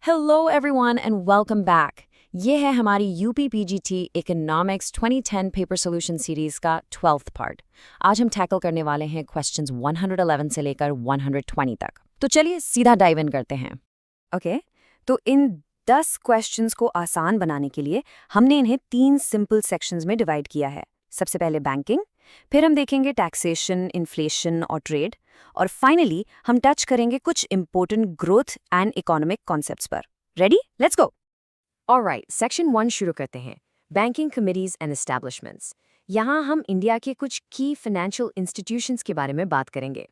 Hello everyone and welcome back. ये है हमारी UPPGT economics 2010 paper solution series का 12th पार्ट। आज हम टैकल करने वाले हैं क्वेश्चंस 111 से लेकर 120 तक। तो चलिए सीधा डाइव इन करते हैं। ओके, तो इन 10 क्वेश्चंस को आसान बनाने के लिए हमने इन्हें 3 सिंपल सेक्शंस में डिवाइड किया है। सबसे पहले बैंकिंग, फिर हम देखेंगे टैक्सेशन, इन्फ्लेशन और ट्रेड, और फाइनली हम टच करेंगे कुछ important growth and economic concepts पर। Ready? Let's go. Alright, section 1 शुरू करते हैं। Banking committees and establishments. यहाँ हम इंडिया के कुछ की फाइनेंशियल इंस्टीट्यूशंस के बारे में बात करेंगे।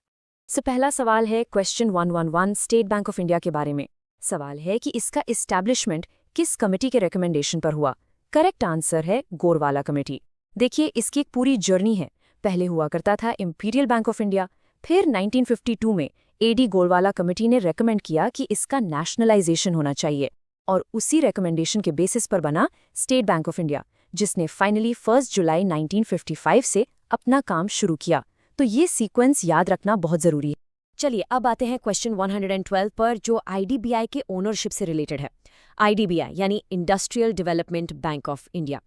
सो पहला सवाल है question 111 state bank of India के बारे में। सवाल है कि इसका इस्टेब्लिशमेंट किस कमेटी के रिकमेंडेशन पर हुआ। करेक्ट आंसर है गोरवाला कमेटी। देखिए, इसकी एक पूरी जर्नी है। पहले हुआ करता था इंपीरियल बैंक ऑफ इंडिया, फिर 1952 में एडी गोरवाला कमेटी ने रेकमेंड किया कि इसका नेशनलाइजेशन होना चाहिए, और उसी रेकमेंडेशन के बेसिस पर बना स्टेट बैंक ऑफ इंडिया, जिसने फाइनली 1 जुलाई 1955 से अपना काम शुरू किया। तो ये सीक्वेंस याद रखना बहुत जरूरी है। चलिए अब आते हैं क्वेश्चन 112 पर, जो आईडीबीआई के ओनरशिप से रिलेटेड है। आईडीबीआई यानी industrial development bank of India.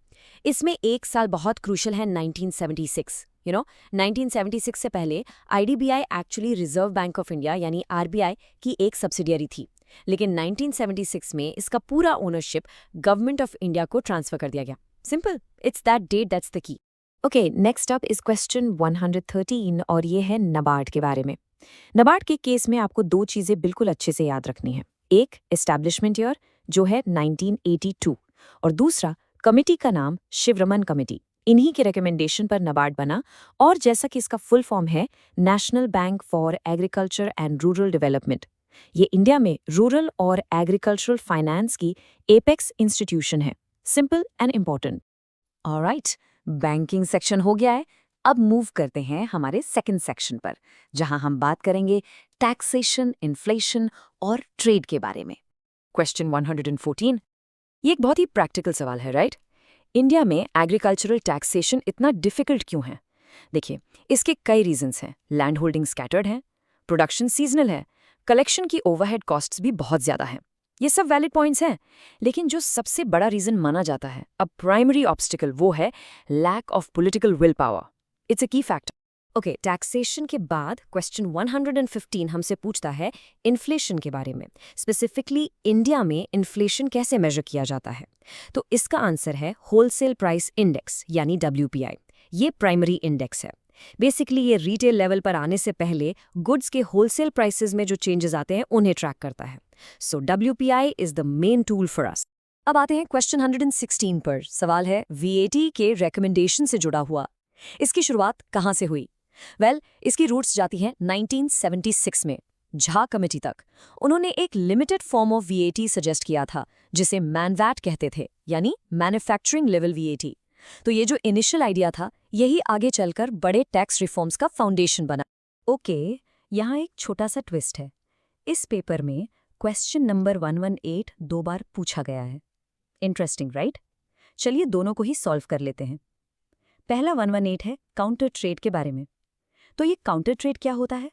इसमें एक साल बहुत क्रूशल है, 1976। 1976 से पहले IDBI actually reserve bank of India यानी आरबीआई की एक सब्सिडियरी थी, लेकिन 1976 में इसका पूरा ओनरशिप गवर्नमेंट ऑफ इंडिया को ट्रांसफर कर दिया गया। Simple, it's that date that's the key. Okay, next up is question 113, और ये है नबार्ड के बारे में। नबार्ड के केस में आपको 2 चीजें बिल्कुल अच्छे से याद रखनी है। एक, एस्टैब्लिशमेंट ईयर जो है 1982, और दूसरा कमेटी का नाम शिवरमन कमेटी। इन्हीं के रिकमेंडेशन पर नबार्ड बना, और जैसा कि इसका फुल फॉर्म है national bank for agriculture and rural development. ये इंडिया में रूरल और एग्रीकल्चरल फाइनेंस की एपेक्स इंस्टीट्यूशन है। Simple and important. Alright, banking section हो गया है। अब मूव करते हैं हमारे सेकंड सेक्शन पर, जहां हम बात करेंगे टैक्सेशन, इन्फ्लेशन और ट्रेड के बारे में। क्वेश्चन 114, ये एक बहुत ही प्रैक्टिकल सवाल है, राइट? इंडिया में एग्रीकल्चरल टैक्सेशन इतना डिफिकल्ट क्यों है? देखिए, इसके कई रीजंस हैं। लैंड होल्डिंग स्कैटर्ड है, प्रोडक्शन सीजनल है, कलेक्शन की ओवरहेड कॉस्ट्स भी बहुत ज्यादा हैं। ये सब वैलिड पॉइंट्स हैं, लेकिन जो सबसे बड़ा रीजन माना जाता है, अब प्राइमरी ऑब्स्टिकल, वो है lack of political will power. It's a key factor. Okay, taxation के बाद क्वेश्चन 115 हमसे पूछता है इन्फ्लेशन के बारे में। स्पेसिफिकली इंडिया में इन्फ्लेशन कैसे मेजर किया जाता है? तो इसका आंसर है होलसेल प्राइस इंडेक्स यानी WPI। ये प्राइमरी इंडेक्स है। बेसिकली ये रिटेल लेवल पर आने से पहले गुड्स के होलसेल प्राइसेस में जो चेंजेस आते हैं उन्हें ट्रैक करता है। सो WPI is the main tool for us. अब आते हैं क्वेश्चन 116 पर। सवाल है VAT के रिकमेंडेशन से जुड़ा हुआ। इसकी शुरुआत कहाँ से हुई? इसकी रूट्स जाती हैं 1976 में, झा कमेटी तक। उन्होंने एक limited form of VAT suggest किया था, जिसे मैनवैट कहते थे, यानी मैन्युफैक्चरिंग लेवल VAT। तो ये जो इनिशियल आइडिया था, यही आगे चलकर बड़े टैक्स रिफॉर्म्स का फाउंडेशन बना। ओके, यहाँ एक छोटा सा ट्विस्ट है। इस पेपर में क्वेश्चन नंबर 118 2 बार पूछा गया है। Interesting, right? चलिए दोनों को ही सॉल्व कर लेते हैं। पहला 118 है काउंटर ट्रेड के बारे में। तो ये काउंटर ट्रेड क्या होता है?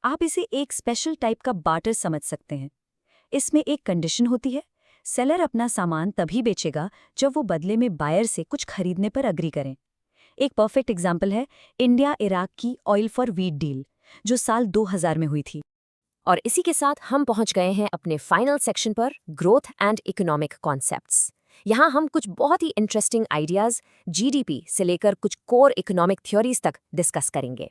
आप इसे एक स्पेशल टाइप का बार्टर समझ सकते हैं। इसमें एक कंडीशन होती है, सेलर अपना सामान तभी बेचेगा जब वो बदले में बायर से कुछ खरीदने पर अग्री करें। एक परफेक्ट एग्जाम्पल है इंडिया इराक की ऑयल फॉर व्हीट डील, जो साल 2000 में हुई थी। और इसी के साथ हम पहुंच गए हैं अपने फाइनल सेक्शन पर, ग्रोथ एंड इकोनॉमिक कॉन्सेप्ट्स। यहाँ हम कुछ बहुत ही इंटरेस्टिंग आइडियाज GDP से लेकर कुछ कोर इकोनॉमिक थ्योरीज तक डिस्कस करेंगे।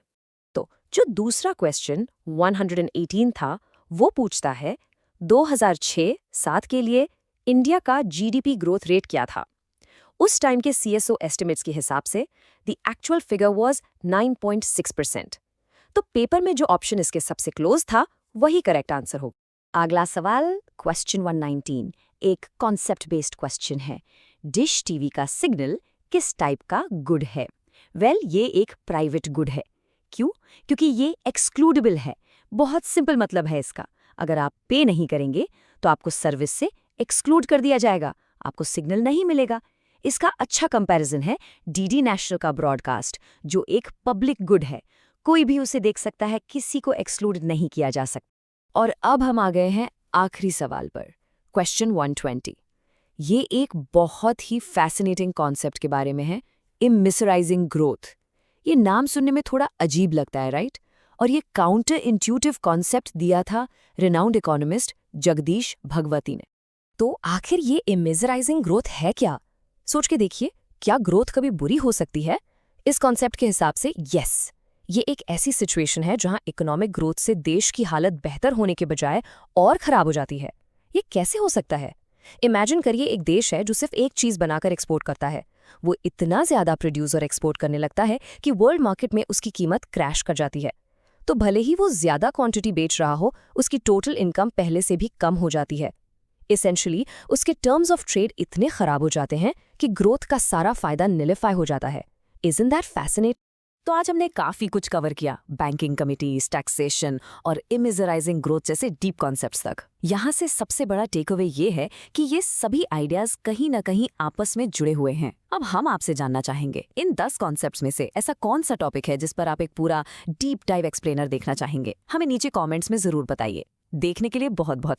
तो जो दूसरा क्वेश्चन 118 था, वो पूछता है 2006-7 के लिए इंडिया का GDP ग्रोथ रेट क्या था? उस टाइम के CSO एस्टिमेट्स के हिसाब से द एक्चुअल फिगर वाज 9.6%। तो पेपर में जो ऑप्शन इसके सबसे क्लोज था, वही करेक्ट आंसर होगा। अगला सवाल क्वेश्चन 119 एक कॉन्सेप्ट बेस्ड क्वेश्चन है। डिश टीवी का सिग्नल किस टाइप का गुड है? ये एक प्राइवेट गुड है। क्यों? क्योंकि ये एक्सक्लूडेबल है। बहुत सिंपल मतलब है इसका। अगर आप पे नहीं करेंगे तो आपको सर्विस से एक्सक्लूड कर दिया जाएगा, आपको सिग्नल नहीं मिलेगा। इसका अच्छा कंपैरिजन है DD नेशनल का ब्रॉडकास्ट, जो एक पब्लिक गुड है। कोई भी उसे देख सकता है, किसी को एक्सक्लूड नहीं किया जा सकता। और अब हम आ गए हैं आखिरी सवाल पर, क्वेश्चन 120। ये एक बहुत ही फैसिनेटिंग कॉन्सेप्ट के बारे में है, इमिसराइजिंग ग्रोथ। ये नाम सुनने में थोड़ा अजीब लगता है, राइट? और ये काउंटर इंट्यूटिव कॉन्सेप्ट दिया था रिनाउंड इकोनॉमिस्ट जगदीश भगवती ने। तो आखिर ये इमेजराइजिंग ग्रोथ है क्या? सोच के देखिए, क्या ग्रोथ कभी बुरी हो सकती है? इस कॉन्सेप्ट के हिसाब से यस, ये एक ऐसी सिचुएशन है जहां इकोनॉमिक ग्रोथ से देश की हालत बेहतर होने के बजाय और खराब हो जाती है। ये कैसे हो सकता है? इमेजिन करिए एक देश है जो सिर्फ एक चीज बनाकर एक्सपोर्ट करता है। वो इतना ज्यादा प्रोड्यूस और एक्सपोर्ट करने लगता है कि वर्ल्ड मार्केट में उसकी कीमत क्रैश कर जाती है। तो भले ही वो ज्यादा क्वांटिटी बेच रहा हो, उसकी टोटल इनकम पहले से भी कम हो जाती है। एसेंशियली उसके टर्म्स ऑफ ट्रेड इतने खराब हो जाते हैं कि ग्रोथ का सारा फायदा निलिफाई हो जाता है। Isn't that fascinate? तो आज हमने काफी कुछ कवर किया, बैंकिंग कमिटीज, टैक्सेशन और इमिजराइजिंग ग्रोथ जैसे डीप कॉन्सेप्ट्स तक। यहाँ से सबसे बड़ा टेक अवे ये है कि ये सभी आइडियाज कहीं ना कहीं आपस में जुड़े हुए हैं। अब हम आपसे जानना चाहेंगे, इन 10 कॉन्सेप्ट्स में से ऐसा कौन सा टॉपिक है जिस पर आप एक पूरा डीप डाइव एक्सप्लेनर देखना चाहेंगे? हमें नीचे कॉमेंट्स में जरूर बताइए। देखने के लिए बहुत बहुत